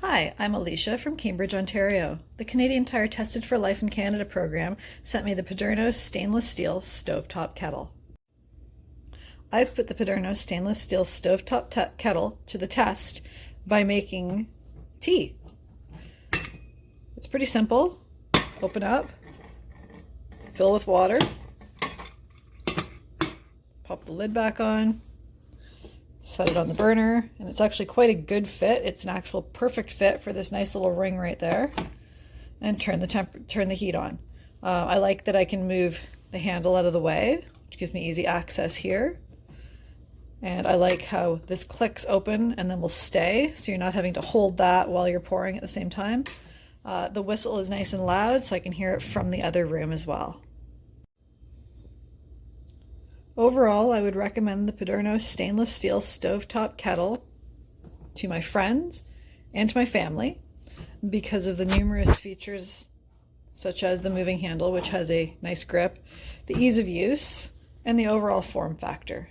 Hi, I'm Alecia from Cambridge, Ontario. The Canadian Tire Tested for Life in Canada program sent me the Paderno stainless steel stovetop kettle. I've put the Paderno stainless steel stovetop kettle to the test by making tea. It's pretty simple. Open up, fill with water, pop the lid back on, set it on the burner, and it's actually quite a good fit. It's an actual perfect fit for this nice little ring right there. And turn the heat on. I like that I can move the handle out of the way, which gives me easy access here. And I like how this clicks open and then will stay, so you're not having to hold that while you're pouring at the same time. The whistle is nice and loud, so I can hear it from the other room as well. Overall, I would recommend the Paderno stainless steel stovetop kettle to my friends and to my family because of the numerous features such as the moving handle, which has a nice grip, the ease of use, and the overall form factor.